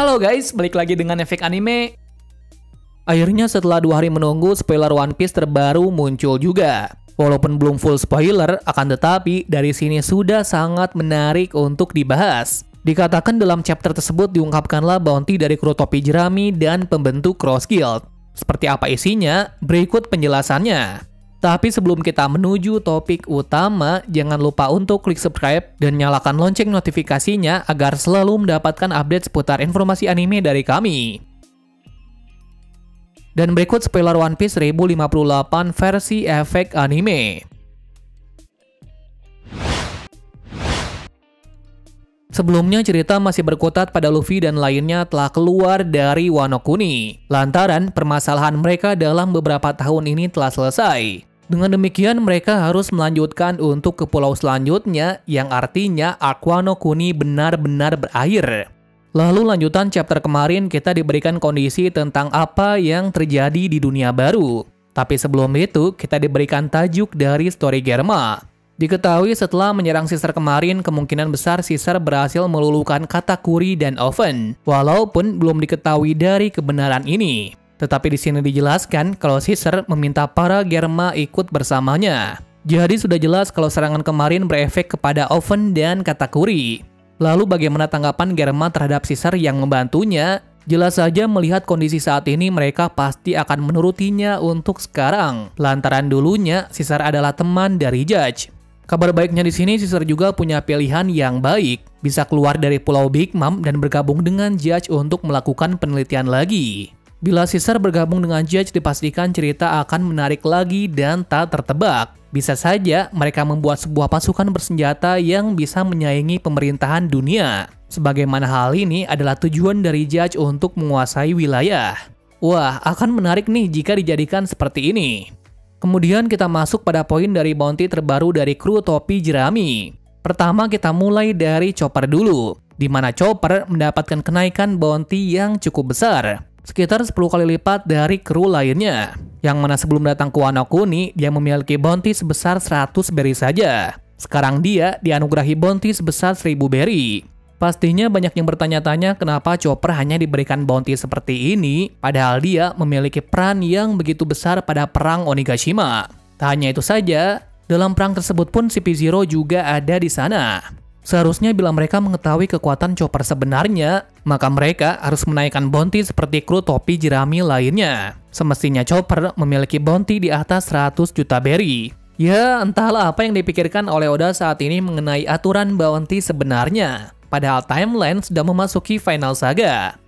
Halo guys, balik lagi dengan Efek Anime. Akhirnya setelah 2 hari menunggu, spoiler One Piece terbaru muncul juga. Walaupun belum full spoiler, akan tetapi dari sini sudah sangat menarik untuk dibahas. Dikatakan dalam chapter tersebut diungkapkanlah bounty dari kru topi jerami dan pembentuk Cross Guild. Seperti apa isinya? Berikut penjelasannya. Tapi sebelum kita menuju topik utama, jangan lupa untuk klik subscribe dan nyalakan lonceng notifikasinya agar selalu mendapatkan update seputar informasi anime dari kami. Dan berikut spoiler One Piece 1058 versi Efek Anime. Sebelumnya cerita masih berkutat pada Luffy dan lainnya telah keluar dari Wano Kuni. Lantaran permasalahan mereka dalam beberapa tahun ini telah selesai. Dengan demikian mereka harus melanjutkan untuk ke pulau selanjutnya yang artinya arc Wano Kuni benar-benar berakhir. Lalu lanjutan chapter kemarin kita diberikan kondisi tentang apa yang terjadi di dunia baru. Tapi sebelum itu kita diberikan tajuk dari story Germa. Diketahui setelah menyerang Caesar kemarin kemungkinan besar Caesar berhasil meluluhkan Katakuri dan Oven. Walaupun belum diketahui dari kebenaran ini. Tetapi di sini dijelaskan kalau Caesar meminta para Germa ikut bersamanya. Jadi sudah jelas kalau serangan kemarin berefek kepada Oven dan Katakuri. Lalu bagaimana tanggapan Germa terhadap Caesar yang membantunya? Jelas saja melihat kondisi saat ini mereka pasti akan menurutinya untuk sekarang. Lantaran dulunya Caesar adalah teman dari Judge. Kabar baiknya di sini Caesar juga punya pilihan yang baik. Bisa keluar dari Pulau Big Mom dan bergabung dengan Judge untuk melakukan penelitian lagi. Bila Caesar bergabung dengan Judge dipastikan cerita akan menarik lagi dan tak tertebak. Bisa saja mereka membuat sebuah pasukan bersenjata yang bisa menyaingi pemerintahan dunia. Sebagaimana hal ini adalah tujuan dari Judge untuk menguasai wilayah. Wah, akan menarik nih jika dijadikan seperti ini. Kemudian kita masuk pada poin dari bounty terbaru dari kru topi jerami. Pertama kita mulai dari Chopper dulu, di mana Chopper mendapatkan kenaikan bounty yang cukup besar. Sekitar 10 kali lipat dari kru lainnya. Yang mana sebelum datang ke Wano Kuni, dia memiliki bounty sebesar 100 berry saja. Sekarang dia dianugerahi bounty sebesar 1000 berry. Pastinya banyak yang bertanya-tanya kenapa Chopper hanya diberikan bounty seperti ini, padahal dia memiliki peran yang begitu besar pada perang Onigashima. Tak hanya itu saja, dalam perang tersebut pun CP0 juga ada di sana. Seharusnya bila mereka mengetahui kekuatan Chopper sebenarnya, maka mereka harus menaikkan bounty seperti kru topi jerami lainnya. Semestinya Chopper memiliki bounty di atas 100 juta berry. Ya, entahlah apa yang dipikirkan oleh Oda saat ini mengenai aturan bounty sebenarnya. Padahal timeline sudah memasuki final saga.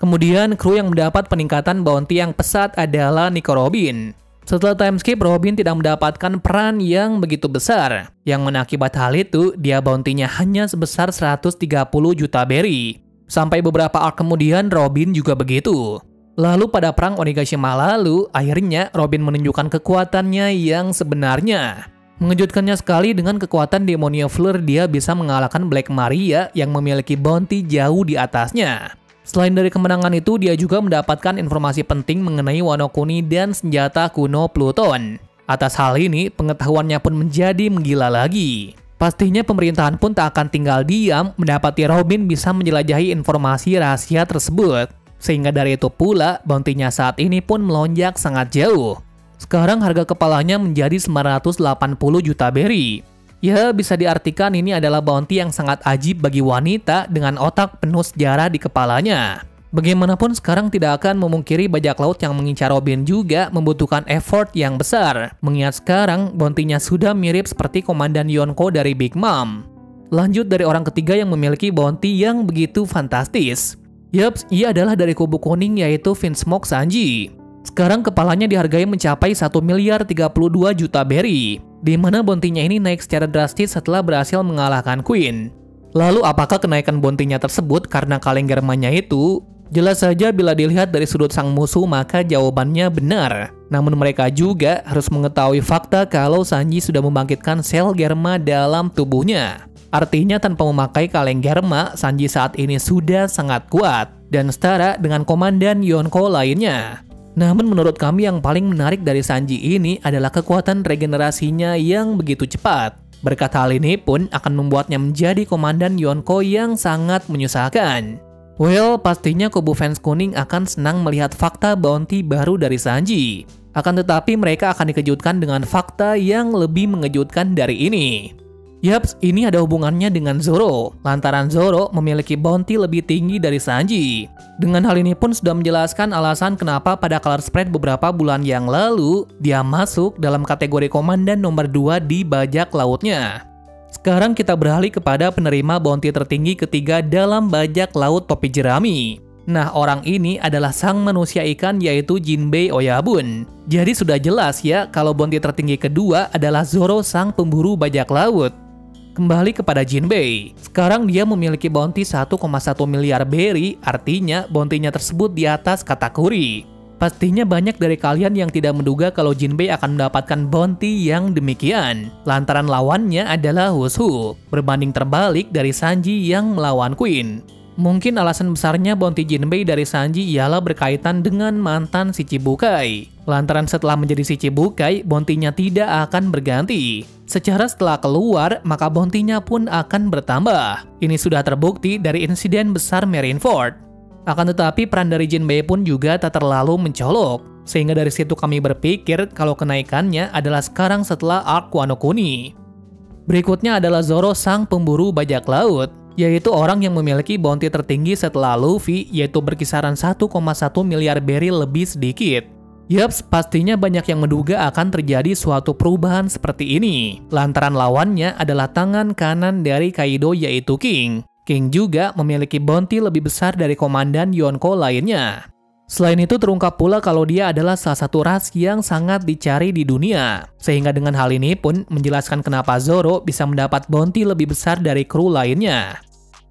Kemudian kru yang mendapat peningkatan bounty yang pesat adalah Nico Robin. Setelah timeskip, Robin tidak mendapatkan peran yang begitu besar. Yang menakibat hal itu, dia bounty-nya hanya sebesar 130 juta berry. Sampai beberapa arc kemudian, Robin juga begitu. Lalu pada perang Onigashima lalu, akhirnya Robin menunjukkan kekuatannya yang sebenarnya. Mengejutkannya sekali dengan kekuatan Demonio Fleur, dia bisa mengalahkan Black Maria yang memiliki bounty jauh di atasnya. Selain dari kemenangan itu, dia juga mendapatkan informasi penting mengenai Wano Kuni dan senjata kuno Pluton. Atas hal ini, pengetahuannya pun menjadi menggila lagi. Pastinya pemerintahan pun tak akan tinggal diam mendapati Robin bisa menjelajahi informasi rahasia tersebut. Sehingga dari itu pula, bounty-nya saat ini pun melonjak sangat jauh. Sekarang harga kepalanya menjadi 980 juta berry. Ya, bisa diartikan ini adalah bounty yang sangat ajib bagi wanita dengan otak penuh sejarah di kepalanya. Bagaimanapun sekarang tidak akan memungkiri bajak laut yang mengincar Robin juga membutuhkan effort yang besar. Mengingat sekarang bounty-nya sudah mirip seperti Komandan Yonko dari Big Mom. Lanjut dari orang ketiga yang memiliki bounty yang begitu fantastis. Yups, ia adalah dari kubu kuning yaitu Vinsmoke Sanji. Sekarang kepalanya dihargai mencapai 1 miliar 32 juta berry. Di mana bounty-nya ini naik secara drastis setelah berhasil mengalahkan Queen. Lalu apakah kenaikan bounty-nya tersebut karena kaleng Germanya itu? Jelas saja bila dilihat dari sudut sang musuh maka jawabannya benar. Namun mereka juga harus mengetahui fakta kalau Sanji sudah membangkitkan sel Germa dalam tubuhnya. Artinya tanpa memakai kaleng Germa, Sanji saat ini sudah sangat kuat dan setara dengan Komandan Yonko lainnya. Namun menurut kami yang paling menarik dari Sanji ini adalah kekuatan regenerasinya yang begitu cepat. Berkat hal ini pun akan membuatnya menjadi Komandan Yonko yang sangat menyusahkan. Well, pastinya kubu fans kuning akan senang melihat fakta bounty baru dari Sanji. Akan tetapi mereka akan dikejutkan dengan fakta yang lebih mengejutkan dari ini. Yaps, ini ada hubungannya dengan Zoro, lantaran Zoro memiliki bounty lebih tinggi dari Sanji. Dengan hal ini pun sudah menjelaskan alasan kenapa pada color spread beberapa bulan yang lalu, dia masuk dalam kategori komandan nomor 2 di bajak lautnya. Sekarang kita beralih kepada penerima bounty tertinggi ketiga dalam bajak laut topi jerami. Nah, orang ini adalah sang manusia ikan yaitu Jinbei Oyabun. Jadi sudah jelas ya kalau bounty tertinggi kedua adalah Zoro sang pemburu bajak laut. Kembali kepada Jinbei. Sekarang dia memiliki bounty 1,1 miliar berry, artinya bounty-nya tersebut di atas Katakuri. Pastinya banyak dari kalian yang tidak menduga kalau Jinbei akan mendapatkan bounty yang demikian. Lantaran lawannya adalah Wushu, berbanding terbalik dari Sanji yang melawan Queen. Mungkin alasan besarnya bounty Jinbei dari Sanji ialah berkaitan dengan mantan Shichibukai. Lantaran setelah menjadi Shichibukai, bounty-nya tidak akan berganti. Secara setelah keluar, maka bounty-nya pun akan bertambah. Ini sudah terbukti dari insiden besar Marineford. Akan tetapi peran dari Jinbei pun juga tak terlalu mencolok. Sehingga dari situ kami berpikir kalau kenaikannya adalah sekarang setelah arc Wano Kuni. Berikutnya adalah Zoro sang pemburu bajak laut, yaitu orang yang memiliki bounty tertinggi setelah Luffy, yaitu berkisaran 1,1 miliar berry lebih sedikit. Yaps, pastinya banyak yang menduga akan terjadi suatu perubahan seperti ini. Lantaran lawannya adalah tangan kanan dari Kaido yaitu King. King juga memiliki bounty lebih besar dari komandan Yonko lainnya. Selain itu terungkap pula kalau dia adalah salah satu ras yang sangat dicari di dunia. Sehingga dengan hal ini pun menjelaskan kenapa Zoro bisa mendapat bounty lebih besar dari kru lainnya.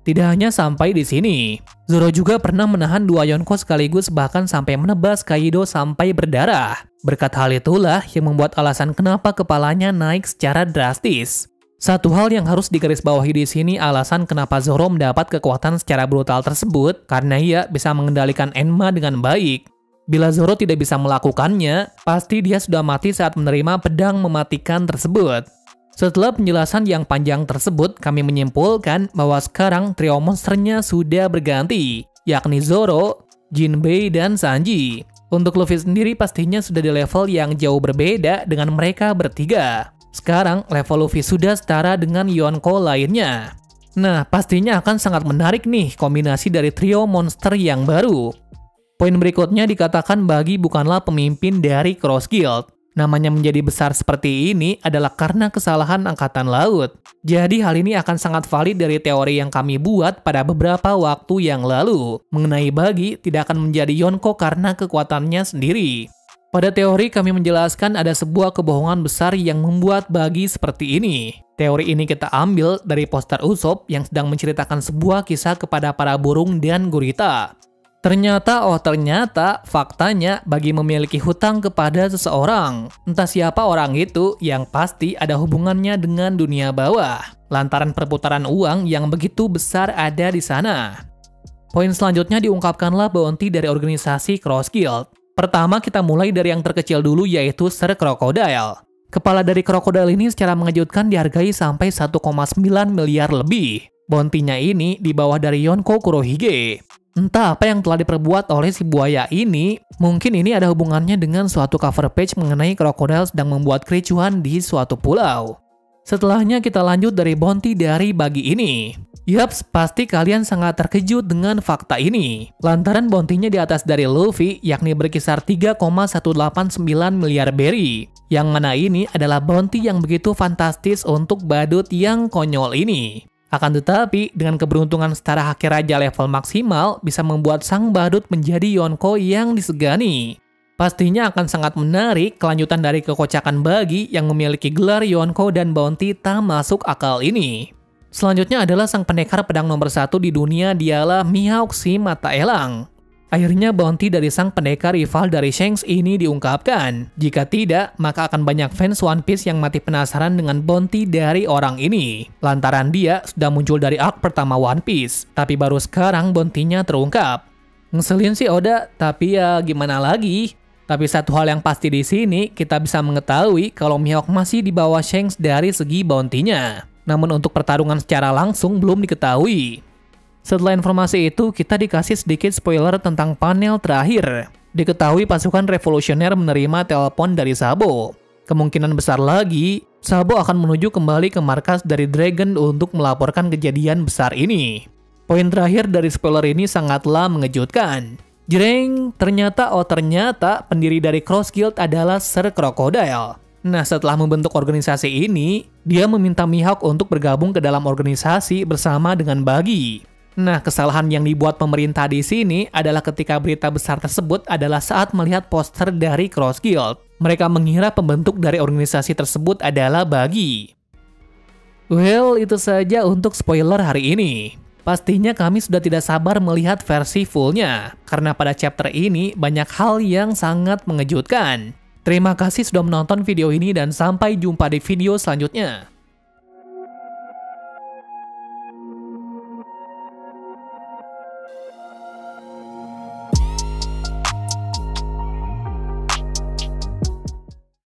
Tidak hanya sampai di sini, Zoro juga pernah menahan 2 Yonko sekaligus bahkan sampai menebas Kaido sampai berdarah. Berkat hal itulah yang membuat alasan kenapa kepalanya naik secara drastis. Satu hal yang harus digarisbawahi di sini alasan kenapa Zoro mendapat kekuatan secara brutal tersebut karena ia bisa mengendalikan Enma dengan baik. Bila Zoro tidak bisa melakukannya, pasti dia sudah mati saat menerima pedang mematikan tersebut. Setelah penjelasan yang panjang tersebut, kami menyimpulkan bahwa sekarang trio monsternya sudah berganti, yakni Zoro, Jinbei, dan Sanji. Untuk Luffy sendiri pastinya sudah di level yang jauh berbeda dengan mereka bertiga. Sekarang level Luffy sudah setara dengan Yonko lainnya. Nah, pastinya akan sangat menarik nih kombinasi dari trio monster yang baru. Poin berikutnya dikatakan Buggy bukanlah pemimpin dari Cross Guild. Namanya menjadi besar seperti ini adalah karena kesalahan Angkatan Laut. Jadi hal ini akan sangat valid dari teori yang kami buat pada beberapa waktu yang lalu. Mengenai Buggy tidak akan menjadi Yonko karena kekuatannya sendiri. Pada teori kami menjelaskan ada sebuah kebohongan besar yang membuat Buggy seperti ini. Teori ini kita ambil dari poster Usopp yang sedang menceritakan sebuah kisah kepada para burung dan gurita. Ternyata faktanya Buggy memiliki hutang kepada seseorang. Entah siapa orang itu, yang pasti ada hubungannya dengan dunia bawah. Lantaran perputaran uang yang begitu besar ada di sana. Poin selanjutnya diungkapkanlah bounty dari organisasi Cross Guild. Pertama kita mulai dari yang terkecil dulu yaitu Sir Crocodile. Kepala dari Crocodile ini secara mengejutkan dihargai sampai 1,9 miliar lebih. Bounty-nya ini di bawah dari Yonko Kurohige. Entah apa yang telah diperbuat oleh si buaya ini, mungkin ini ada hubungannya dengan suatu cover page mengenai Crocodile sedang membuat kericuhan di suatu pulau. Setelahnya kita lanjut dari bounty dari Buggy ini. Yaps, pasti kalian sangat terkejut dengan fakta ini. Lantaran bounty-nya di atas dari Luffy, yakni berkisar 3,189 miliar berry. Yang mana ini adalah bounty yang begitu fantastis untuk badut yang konyol ini. Akan tetapi, dengan keberuntungan setara haki raja level maksimal, bisa membuat sang badut menjadi Yonko yang disegani. Pastinya akan sangat menarik kelanjutan dari kekocakan Buggy yang memiliki gelar Yonko dan bounty tak masuk akal ini. Selanjutnya adalah sang pendekar pedang nomor 1 di dunia, dialah Mihawk si Mata Elang. Akhirnya bounty dari sang pendekar rival dari Shanks ini diungkapkan. Jika tidak, maka akan banyak fans One Piece yang mati penasaran dengan bounty dari orang ini. Lantaran dia sudah muncul dari arc pertama One Piece, tapi baru sekarang bounty-nya terungkap. Ngeselin sih Oda, tapi ya gimana lagi? Tapi satu hal yang pasti di sini, kita bisa mengetahui kalau Mihawk masih di bawah Shanks dari segi bounty-nya. Namun untuk pertarungan secara langsung belum diketahui. Setelah informasi itu, kita dikasih sedikit spoiler tentang panel terakhir. Diketahui pasukan revolusioner menerima telepon dari Sabo. Kemungkinan besar lagi, Sabo akan menuju kembali ke markas dari Dragon untuk melaporkan kejadian besar ini. Poin terakhir dari spoiler ini sangatlah mengejutkan. Jreng, ternyata pendiri dari Cross Guild adalah Sir Crocodile. Nah, setelah membentuk organisasi ini, dia meminta Mihawk untuk bergabung ke dalam organisasi bersama dengan Buggy. Nah, kesalahan yang dibuat pemerintah di sini adalah ketika berita besar tersebut adalah saat melihat poster dari Cross Guild. Mereka mengira pembentuk dari organisasi tersebut adalah Buggy. Well, itu saja untuk spoiler hari ini. Pastinya kami sudah tidak sabar melihat versi fullnya, karena pada chapter ini banyak hal yang sangat mengejutkan. Terima kasih sudah menonton video ini dan sampai jumpa di video selanjutnya.